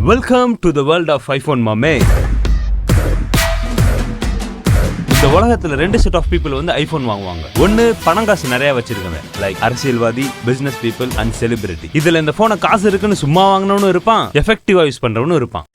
Welcome to the world of iPhone மாமே. இந்த உலகத்துல ரெண்டு செட் ஆஃப் பீப்புள் வந்து ஐபோன் வாங்குவாங்க. ஒன்னு பணம் காசு நிறைய வச்சிருக்காங்க, லைக் அரசியல்வாதி, பிசினஸ் பீப்புள் அண்ட் செலிபிரிட்டி. இதுல இந்த போனை காசு இருக்குன்னு சும்மா வாங்கினவனும் இருப்பான், எஃபெக்டிவா யூஸ் பண்றவனும் இருப்பான்.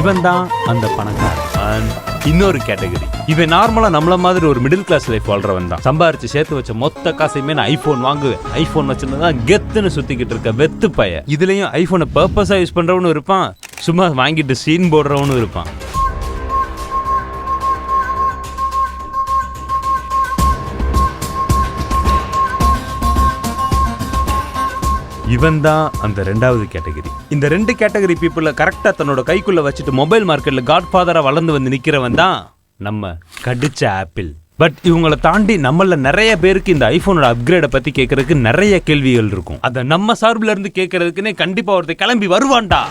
இவன் தான் அந்த பணக்காரன். அண்ட் இன்னொரு கேட்டகரி, இவன் நார்மலா நம்மள மாதிரி ஒரு மிடில் கிளாஸ் லைஃப் வாழ்றவன் தான். சம்பாரிச்சு சேர்த்து வச்ச மொத்த காசையுமே நான் ஐபோன் வாங்குவேன், ஐபோன் வச்சிருந்தா கெத்துன்னு சுத்திக்கிட்டு இருக்க வெத்து பைய. இதுலயும் ஐபோனை பர்பஸா யூஸ் பண்றவனும் இருப்பான், சும்மா வாங்கிட்டு சீன் போடுறவனும் இருப்பான். இவன் தான் அந்த ரெண்டாவது கேட்டகரி. இந்த ரெண்டு கேட்டகரி பீப்புள கரெக்டா தன்னோட கைக்குள்ள வச்சுட்டு மொபைல் மார்க்கெட்ல காட்ஃபாதரா வளர்ந்து வந்து நிக்கிறவன் தான் நம்ம கடிச்ச ஆப்பிள். பட் இவங்களை தாண்டி நம்மள நிறைய பேருக்கு இந்த ஐபோனோட அப்கிரேட பத்தி கேட்கறதுக்கு நிறைய கேள்விகள் இருக்கும். அதை நம்ம சார்பில் இருந்து கேட்கறதுக்குன்னே கண்டிப்பா ஒருத்தர் கிளம்பி வருவான்டா.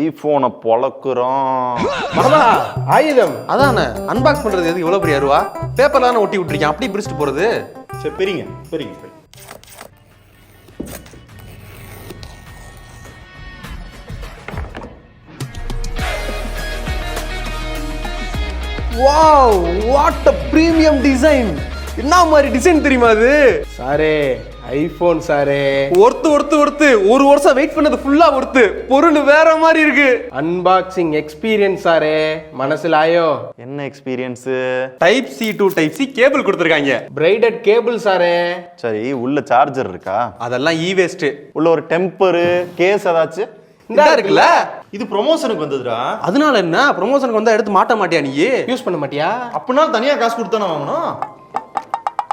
ஐபோனை பொளக்குறோம். ஆயுதம் அதானே அன்பாக்ஸ் பண்றது எதுக்கு இவ்வளவு பெரிய அருவா? பேப்பர்ல தானே ஒட்டி விட்டுருக்கேன், அப்படி பிரிச்சுட்டு போறது. சரி பெரியங்க பெரியங்க. Wow, what a premium design. என்ன மாதிரி டிசைன் தெரியுமா அது? சாரே ஐபோன் சாரே, ஒருத்து ஒரு வருஷம் வெயிட் பண்ணது ஃபுல்லா ஒருத்து. பொருள் வேற மாதிரி இருக்கு. அன்பாக்சிங் எக்ஸ்பீரியன்ஸ் சாரே, மனசுல ஆயோ? என்ன experience? Type C to type C cable கொடுத்துருக்காங்க. பிரைடட் கேபிள் சாரே. சரி, உள்ள சார்ஜர் இருக்கா? அதெல்லாம் இ வேஸ்ட். உள்ள ஒரு டெம்பரு கேஸ் ஏதாச்சும் இந்த இருக்குல்ல, இது ப்ரொமோஷனுக்கு வந்ததுடா. அதனால என்ன, ப்ரொமோஷனுக்கு வந்தா எடுத்து மாட்ட மாட்டியா நீ? யூஸ் பண்ண மாட்டியா? அப்படின்னா தனியா காசு கொடுத்தானே வாங்கணும்.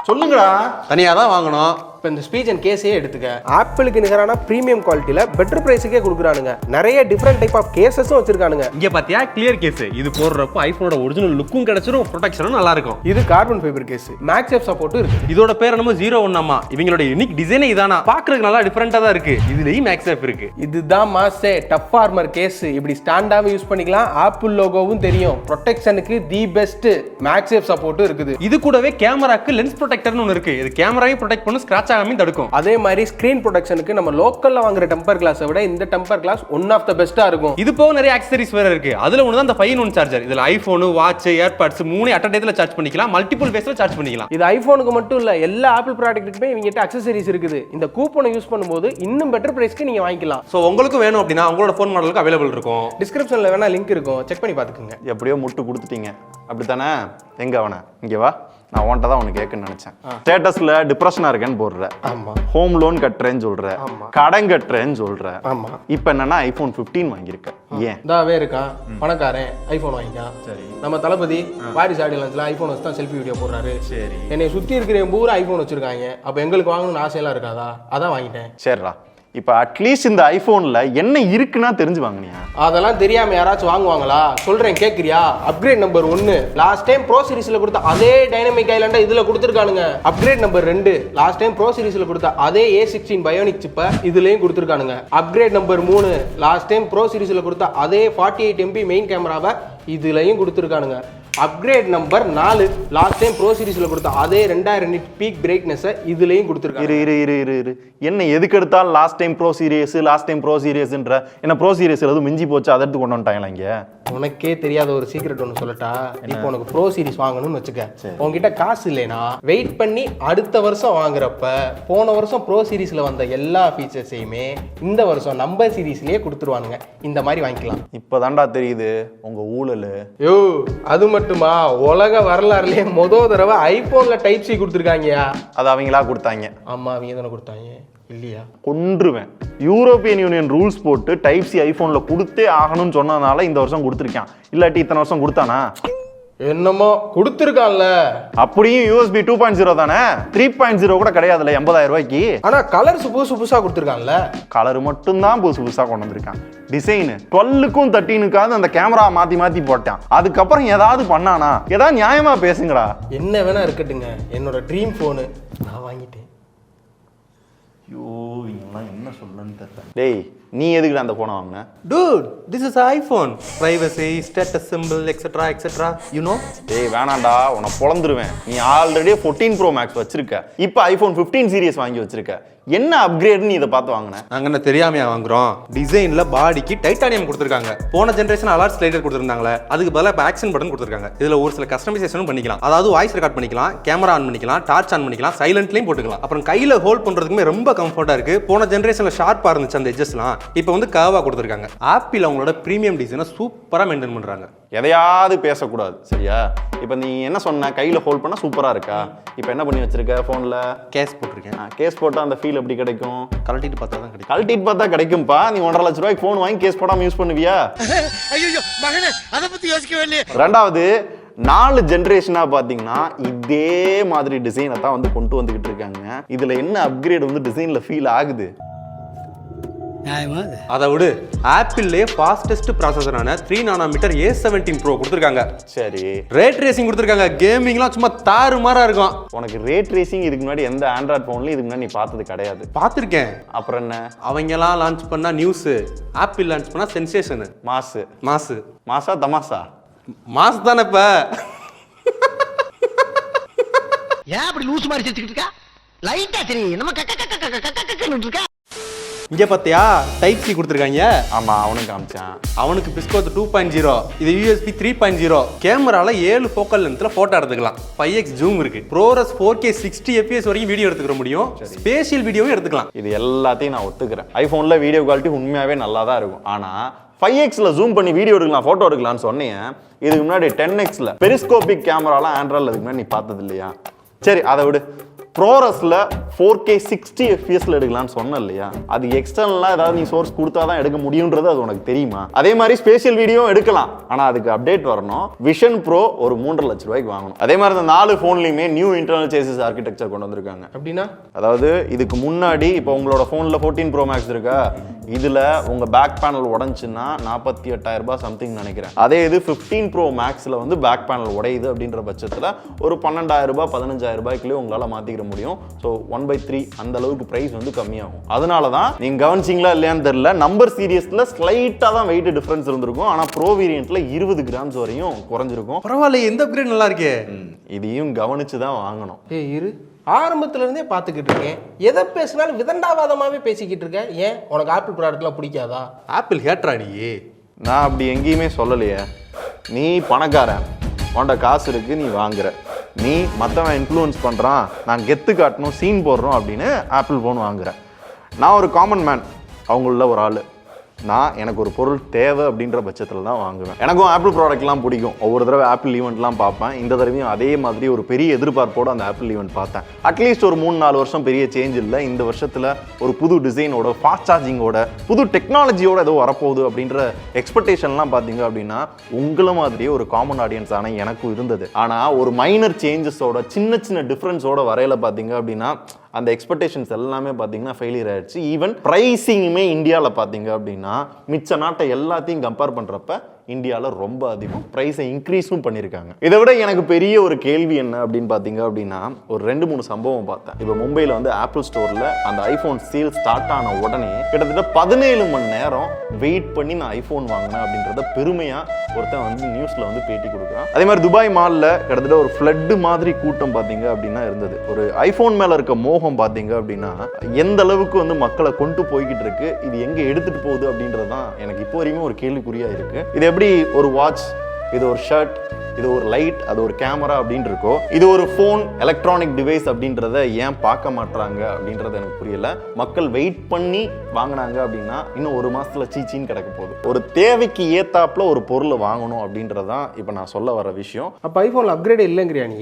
சொல்லுங்கடா. தனியா தான் வாங்கணும். இப்போ இந்த ஸ்பீச் அண்ட் கேஸே எடுத்துக்க, ஆப்பிளுக்கு நிகரான ப்ரீமியம் குவாலிட்டியில் பெட்டர் ப்ரைஸுக்கே கொடுக்குறானுங்க. நிறைய டிஃப்ரெண்ட் டைப் ஆஃப் கேசஸும் வச்சிருக்கானுங்க. இங்க பாத்தியா கிளியர் கேஸ். இது போடுறப்போ ஐபோனோட ஒரிஜினல் லுக்கும் கிடைச்சிரும், ப்ரொடெக்ஷனும் நல்லா இருக்கும். இது கார்பன் ஃபைபர் கேஸ், மேக்ஸேஃப் சப்போர்ட்டும் இருக்கு. இதோட பேர் என்னமோ 01 இவங்களோட யூனிக் டிசைனே இதானா, பாக்குறதுக்கு நல்லா டிஃபரெண்டா தான் இருக்கு. இதுலயும் மேக்ஸேஃப் இருக்கு. இதுதான் மாசே டஃப் ஆர்மர் கேஸ். இப்படி ஸ்டாண்டாவும் யூஸ் பண்ணிக்கலாம், ஆப்பிள் லோகோவும் தெரியும். ப்ரொடெக்ஷனுக்கு தி பெஸ்ட் மேக்ஸேஃப் சப்போர்ட்டும் இருக்குது. இது கூடவே கேமராக்கு லென்ஸ் ப்ரொடெக்டர்னு ஒன்று இருக்கு. இது கேமராவையும் ப்ரொடெக்ட் பண்ணி ஸ்கிராட்ச் ஆகாம தடுக்கும். அதே மாதிரி ஸ்கிரீன் ப்ரொடெக்ஷனுக்கு நம்ம லோக்கல்ல வாங்குற டெம்பர் கிளாஸை விட இந்த temper glass one of the பெஸ்டா இருக்கும். இது போக நிறைய ஆக்சசரிஸ் வேற இருக்கு. அதுல ஒன்று தான் இந்த 5-in-1 சார்ஜர். இதுல iPhone, watch, AirPods 3 at a டைம்ல சார்ஜ் பண்ணிக்கலாம், மல்டிபிள் வேஸ்ல சார்ஜ் பண்ணிக்கலாம். இது ஐபோனுக்கு மட்டும் இல்ல, எல்லா ஆப்பிள் ப்ராடக்ட்டுக்குமே இவங்ககிட்ட அக்சசரிஸ் இருக்குது. இந்த கூப்பனை யூஸ் பண்ணும்போது இன்னும் பெட்டர் பிரைஸ்க்கு நீங்க வாங்கிக்கலாம். ஸோ உங்களுக்கு வேணும் அப்படின்னா உங்களோட ஃபோன் மாடலுக்கு அவைலபிள் இருக்கும். டிஸ்கிரிப்ஷன்ல வேணா லிங்க் இருக்கும், செக் பண்ணி பாத்துக்கோங்க. எப்படியோ முட்டு கொடுத்துட்டீங்க அப்படித்தானே? எங்க அவனை இங்க வா, நான் உன்ட்ட தான் உனக்கு கேட்கணும்னு நினைச்சேன். ஸ்டேட்டஸ்ல டிப்ரெஷனா இருக்கேன்னு போடுற, ஆமா. ஹோம் லோன் கட்டுறேன்னு சொல்ற, கடன் கட்டுறேன்னு சொல்ற. ஆமா. இப்ப என்னன்னா ஐபோன் 15 வாங்கியிருக்க. ஏன்? தாவே இருக்கான் பணக்காரன், ஐபோன் வாங்கிக்கான். சரி. நம்ம தளபதி வாரிசு ஆடியன்ஸ்ல ஐபோன் வச்சு தான் செல்ஃபி வீடியோ போடுறாரு. சரி. என்னை சுத்தி இருக்கிற பூரா ஐபோன் வச்சிருக்காங்க. அப்ப எங்களுக்கு வாங்கணும்னு ஆசையெல்லாம் இருக்காதா? அதான் வாங்கிட்டேன். சரிடா, இப்ப அட்லீஸ்ட் இந்த ஐபோன்ல என்ன இருக்குன்னா தெரிஞ்சு வாங்கினியா? அதெல்லாம் தெரியாம யாராச்சும் வாங்குவாங்களா? சொல்றேன் கேக்குறியா? Upgrade number 1 last time pro சீரிஸ்ல கொடுத்த அதே டைனமிக் ஐலாண்டா இதுல கொடுத்துருக்கானுங்க. Upgrade number 2 last time pro சீரிஸ்ல கொடுத்த அதே A16 பயோனிக் சிப்பை இதுலயும் கொடுத்துருக்கானுங்க. Upgrade number 3 last time pro சீரிஸ்ல கொடுத்த அதே 48 MP மெயின் கேமராவை இதுலயும் கொடுத்துருக்கானுங்க. Upgrade number 4 last time pro சீரிஸ்ல கொடுத்த அதே 2000 nit பீக் பிரைட்னஸ் இதுலயும் கொடுத்துருக்காங்க. இரு என்ன எதுக்கு எடுத்தாலும் லாஸ்ட் டைம் ப்ரோ சீரியஸ்ன்ற என்ன ப்ரோ சீரியஸ் எதுவும் மிஞ்சி போச்சு, அதை எடுத்து கொண்டு வந்துட்டாங்களா இங்க? உனக்கே தெரியாத ஒரு சீக்ரெட் ஒன்று சொல்லட்டா? இப்போ உனக்கு ப்ரோ சீரிஸ் வாங்கணும்னு வச்சுக்க, உங்ககிட்ட காசு இல்லைனா வெயிட் பண்ணி அடுத்த வருஷம் வாங்குறப்ப போன வருஷம் ப்ரோ சீரிஸ்ல வந்த எல்லா ஃபீச்சர்ஸையுமே இந்த வருஷம் நம்பர் சீரிஸ்லயே கொடுத்துருவானுங்க. இந்த மாதிரி வாங்கிக்கலாம். இப்பதான்டா தெரியுது உங்க ஊழல். யோ அது மட்டுமா, உலக வரலாறுலயே முதல் தடவை ஐபோன்ல டைப் சி கொடுத்துருக்காங்க. அது அவங்களா கொடுத்தாங்க? ஆமா, அவங்க தானே கொடுத்தாங்க. இல்லையா? கொன்றுவேன். யூரோப்பியன் யூனியன் ரூல்ஸ் போட்டு டைப் சி ஐபோன்ல கொடுத்தே ஆகணும்னு சொன்னதுனால இந்த வருஷம் கொடுத்துருக்கான். இல்லாட்டி இத்தனை வருஷம் கொடுத்தானா? என்னமோ கொடுத்துருக்கான்ல. அப்படியும் USB 2.0 தானே, 3.0 கூட கிடையாதுல்ல 80,000 ரூபாய்க்கு. ஆனா கலர்ஸ் புதுசா கொடுத்துருக்கான்ல. கலர் மட்டும்தான் புதுசா கொண்டு வந்திருக்கான். டிசைனு 12க்கும் 13க்காவது அந்த கேமரா மாத்தி போட்டான். அதுக்கப்புறம் ஏதாவது பண்ணானா? ஏதாவது நியாயமா பேசுங்கடா. என்ன வேணா இருக்கட்டுங்க, என்னோட ட்ரீம் போனு நான் வாங்கிட்டேன். ஐயோ, இவங்கெல்லாம் என்ன சொல்லணும்னு தெரியல. டேய், நீ எதுக்குடா அந்த போனை வாங்கின? Dude, this is iPhone. Privacy, status symbol, etc. etc. You know? டேய் வேணாண்டா, உன்னை பொளந்துருவேன். நீ ஆல்ரெடி 14 Pro Max வச்சிருக்க, இப்போ iPhone 15 சீரிஸ் வாங்கி வச்சிருக்க. என்ன அப்கிரேட் நீ இதை பார்த்து வாங்கின? நாங்க என்ன தெரியாமையா வாங்குறோம்? டிசைன்ல பாடிக்கு டைட்டானியம் கொடுத்துருக்காங்க. போன ஜெனரேஷன் அலர்ட் ஸ்லைடர் கொடுத்துருந்தாங்களே, அதுக்கு பதிலாக இப்போ ஆக்ஷன் பட்டன் கொடுத்துருக்காங்க. இதுல ஒரு சில கஸ்டமைசேஷனும் பண்ணிக்கலாம். அதாவது வாய்ஸ் ரெக்கார்ட் பண்ணிக்கலாம், கேமரா ஆன் பண்ணிக்கலாம், டார்ச் ஆன் பண்ணிக்கலாம், சைலண்ட்லையும் போட்டுக்கலாம். அப்புறம் கையில ஹோல்ட் பண்றதுக்குமே ரொம்ப கம்ஃபர்ட்டா இருக்கு. போன ஜெனரேஷன்ல ஷார்ப்பா இருந்துச்சு அந்த எட்ஜஸ்லாம், இப்போ வந்து கர்வா கொடுத்துருக்காங்க. ஆப்பிள் அவங்களோட பிரீமியம் டிசைனை சூப்பரா மெயின்டைன் பண்றாங்க. எதையாவது பேசக்கூடாது, சரியா? இப்போ நீ என்ன சொன்ன, கையில ஹோல்ட் பண்ணா சூப்பரா இருக்கா? இப்போ என்ன பண்ணி வச்சிருக்க போன்ல? கேஸ் போட்டிருக்கேன். கேஸ் போட்டா அந்த ஃபீல் எப்படி கிடைக்கும்? கழட்டிட்டு பார்த்தா தான் கிடைக்கும். கழட்டிட்டு பார்த்தா கிடைக்கும்பா. நீ 1.5 லட்ச ரூபாய்க்கு போன் வாங்கி கேஸ் போடாம யூஸ் பண்ணுவியா? ஐயோ மகனே, அத பத்தி யோசிக்கவே இல்லையே. ரெண்டாவது, 4 ஜெனரேஷனா பாத்தீங்கன்னா இதே மாதிரி டிசைனை தான் வந்து கொண்டு வந்துகிட்டு இருக்காங்க. இதுல என்ன அப்கிரேட் வந்து டிசைன்ல ஃபீல் ஆகுது? அதை விடு, ஆப்பிள்லேயே ஃபாஸ்டஸ்ட் ப்ராசஸரான 3 நானோமீட்டர் A17 Pro கொடுத்துருக்காங்க. சரி, ரேட் ரேசிங் கொடுத்துருக்காங்க. கேமிங்லாம் சும்மா தாறுமாறா இருக்கும். உனக்கு ரேட் ரேசிங் இதுக்கு முன்னாடி எந்த ஆண்ட்ராய்ட் போன்லயும் இதுக்கு முன்னாடி நீ பார்த்தது கிடையாது. பார்த்துருக்கேன். அப்புறம் என்ன? அவங்கெல்லாம் லான்ச் பண்ணா நியூஸ், ஆப்பிள் லான்ச் பண்ணா சென்சேஷன். மாசு மாசு மாசா தமாசா? மாசு தானே இப்ப. ஏன் அப்படி லூஸ் மாதிரி சிரிச்சுக்கிட்டு இருக்கா? லைட்டா சரி, நம்ம கக்கன்னு இருக்கா. இங்க பாத்தியா, டைப் சி கொடுத்துருக்காங்க. ஆமா, அவனுக்கு காமிச்சான். அவனுக்கு பிஸ்கோத் 2.0, இது USB 3.0. கேமரால 7 ஃபோக்கல் லென்த்ல போட்டோ எடுத்துக்கலாம். 5x ஜூம் இருக்கு. ProRes 4K 60 fps வரைக்கும் வீடியோ எடுத்துக்க முடியும். ஸ்பேஷியல் வீடியோவும் எடுத்துக்கலாம். இது எல்லாத்தையும் நான் ஒத்துக்கிறேன். ஐபோன்ல வீடியோ குவாலிட்டி உண்மையாவே நல்லா தான் இருக்கும். ஆனா 5xல ஜூம் பண்ணி வீடியோ எடுக்கலாம், போட்டோ எடுக்கலாம்னு சொன்னீங்க. இதுக்கு முன்னாடி 10xல பெரிஸ்கோபிக் கேமராலாம் ஆண்ட்ராய்டில் இதுக்கு முன்னாடி நீ பார்த்தது இல்லையா? சரி, அதை விடு. ProResல 4K 60 fpsல எடுக்கலாம்னு சொன்ன இல்லையா? அது எக்ஸ்டர்னலா ஏதாவது நீ சோர்ஸ் கொடுத்தா தான் எடுக்க முடியும்ன்றது அது உனக்கு தெரியுமா? அதே மாதிரி ஸ்பேஷியல் வீடியோ எடுக்கலாம், ஆனா அதுக்கு அப்டேட் வரணும். விஷன் ப்ரோ ஒரு 3.5 லட்ச ரூபாய்க்கு வாங்கணும். அதே மாதிரி இந்த 4 போன்லயுமே நியூ இன்டர்னல் சேசிஸ் ஆர்கிடெக்சர் கொண்டு வந்திருக்காங்க. அப்படின்னா அதாவது இதுக்கு முன்னாடி இப்போ உங்களோட போன்ல 14 Pro Max இருக்கா, இதுல உங்க பேக் பேனல் உடைஞ்சுன்னா 48,000 ரூபாய் சம்திங் நினைக்கிறேன். அதே இது 15 Pro Maxல வந்து பேக் பேனல் உடையுது அப்படின்ற பட்சத்துல ஒரு 12,000 ரூபாய் 15,000 ரூபாய்க்குள்ளே உங்களால மாத்திக்கிற முடியும். ஸோ 1/3 அந்த அளவுக்கு பிரைஸ் வந்து கம்மியாகும். அதனால தான் நீங்க கவனிச்சிங்களா இல்லையான்னு தெரியல, நம்பர் சீரியஸ்ல ஸ்லைட்டா தான் வெயிட் டிஃபரன்ஸ் இருந்திருக்கும். ஆனா ப்ரோ வேரியன்ட்ல 20 கிராம்ஸ் வரையும் குறைஞ்சிருக்கும். பரவாயில்ல, எந்த அப்கிரேட் நல்லா இருக்கே. இதையும் கவனிச்சு தான் வாங்கணும். இரு, ஆரம்பத்துல இருந்தே பார்த்துக்கிட்டு இருக்கேன். எதை பேசினாலும் விதண்டாவாதமாவே பேசிக்கிட்டு இருக்கேன். ஏன் உனக்கு ஆப்பிள் ப்ராடக்ட்லாம் பிடிக்காதா? ஆப்பிள் ஹேட்ராடி. நான் அப்படி எங்கேயுமே சொல்லலையே. நீ பணக்காரன், உன்ட காசு இருக்கு, நீ வாங்குற. நீ மற்றவன் இன்ஃப்ளூயன்ஸ் பண்ணுறான், நான் கெத்து காட்டணும், சீன் போடுறோம் அப்படின்னு ஆப்பிள் ஃபோன் வாங்குறேன். நான் ஒரு காமன் மேன், அவங்கள ஒரு ஆள். நான் எனக்கு ஒரு பொருள் தேவை அப்படின்ற பட்சத்தில் தான் வாங்குவேன். எனக்கும் ஆப்பிள் ப்ராடக்ட்லாம் பிடிக்கும். ஒவ்வொரு தடவை ஆப்பிள் ஈவெண்ட்லாம் பார்ப்பேன். இந்த தடவையும் அதே மாதிரி ஒரு பெரிய எதிர்பார்ப்போடு அந்த ஆப்பிள் ஈவெண்ட் பார்த்தேன். அட்லீஸ்ட் ஒரு 3-4 வருஷம் பெரிய சேஞ்ச் இல்லை. இந்த வருஷத்தில் ஒரு புது டிசைனோட, ஃபாஸ்ட் சார்ஜிங்கோட, புது டெக்னாலஜியோட ஏதோ வரப்போகுது அப்படின்ற எக்ஸ்பெக்டேஷன்லாம் பார்த்தீங்க அப்படின்னா உங்களை மாதிரியே ஒரு காமன் ஆடியன்ஸ் ஆனால் எனக்கும் இருந்தது. ஆனால் ஒரு மைனர் சேஞ்சஸோட, சின்ன சின்ன டிஃப்ரென்ஸோட வரையில பார்த்தீங்க அப்படின்னா அந்த எக்ஸ்பெக்டேஷன்ஸ் எல்லாமே பார்த்தீங்கன்னா ஃபெயிலியர் ஆயிடுச்சு. ஈவன் ப்ரைஸிங்குமே இந்தியாவில் பார்த்தீங்க அப்படின்னா மிச்ச நாட்டை எல்லாத்தையும் கம்பேர் பண்ணுறப்ப இந்தியாவில் ரொம்ப அதிகம். ப்ரைஸை இன்க்ரீஸும் பண்ணியிருக்காங்க. இதை விட எனக்கு பெரிய ஒரு கேள்வி என்ன அப்படின்னு பார்த்தீங்க அப்படின்னா, ஒரு 2-3 சம்பவம் பார்த்தேன். இப்போ மும்பையில் வந்து ஆப்பிள் ஸ்டோரில் அந்த ஐஃபோன் சேல் ஸ்டார்ட் ஆன உடனே கிட்டத்தட்ட 17 மணி நேரம் வெயிட் பண்ணி நான் ஐஃபோன் வாங்கினேன் அப்படின்றத பெருமையாக ஒருத்தன் வந்து நியூஸில் வந்து பேட்டி கொடுக்குறான். அதே மாதிரி துபாய் மாலில் கிட்டத்தட்ட ஒரு ஃப்ளட்டு மாதிரி கூட்டம் பார்த்தீங்க அப்படின்னா இருந்தது. ஒரு ஐஃபோன் மேலே இருக்க மோகம் பார்த்தீங்க அப்படின்னா எந்த அளவுக்கு வந்து மக்களை கொண்டு போய்கிட்டு இருக்கு, இது எங்கே எடுத்துகிட்டு போகுது அப்படின்றதான் எனக்கு இப்போ வரைக்கும் ஒரு கேள்விக்குறியாக இருக்குது. இது எப்படி ஒரு வாட்ச், இது ஒரு ஷர்ட், இது ஒரு லைட், அது ஒரு கேமரா அப்படின்னு இருக்கோ, இது ஒரு ஃபோன், எலக்ட்ரானிக் டிவைஸ் அப்படின்றத ஏன் பார்க்க மாட்டாங்க அப்படின்றது எனக்கு புரியல. மக்கள் வெயிட் பண்ணி வாங்கினாங்க அப்படின்னா இன்னும் ஒரு மாசத்துல சீச்சின்னு கிடக்க போகுது. ஒரு தேவைக்கு ஏத்தாப்புல ஒரு பொருளை வாங்கணும் அப்படின்றதான் இப்போ நான் சொல்ல வர விஷயம். அப்போ ஐஃபோனில் அப்கிரேட் இல்லைங்கிறியா நீ?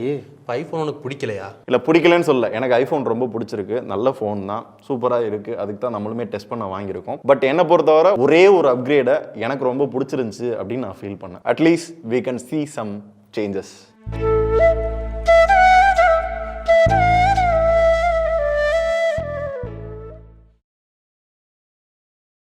ஐஃபோன் உனக்கு பிடிக்கலையா? இல்லை, பிடிக்கலன்னு சொல்ல. எனக்கு ஐஃபோன் ரொம்ப பிடிச்சிருக்கு, நல்ல ஃபோன் தான், சூப்பராக இருக்குது. அதுக்கு தான் நம்மளுமே டெஸ்ட் பண்ண வாங்கியிருக்கோம். பட் என்னை பொறுத்தவரை ஒரே ஒரு அப்கிரேடை எனக்கு ரொம்ப பிடிச்சிருந்துச்சு அப்படின்னு நான் ஃபீல் பண்ணேன். At least we can see some changes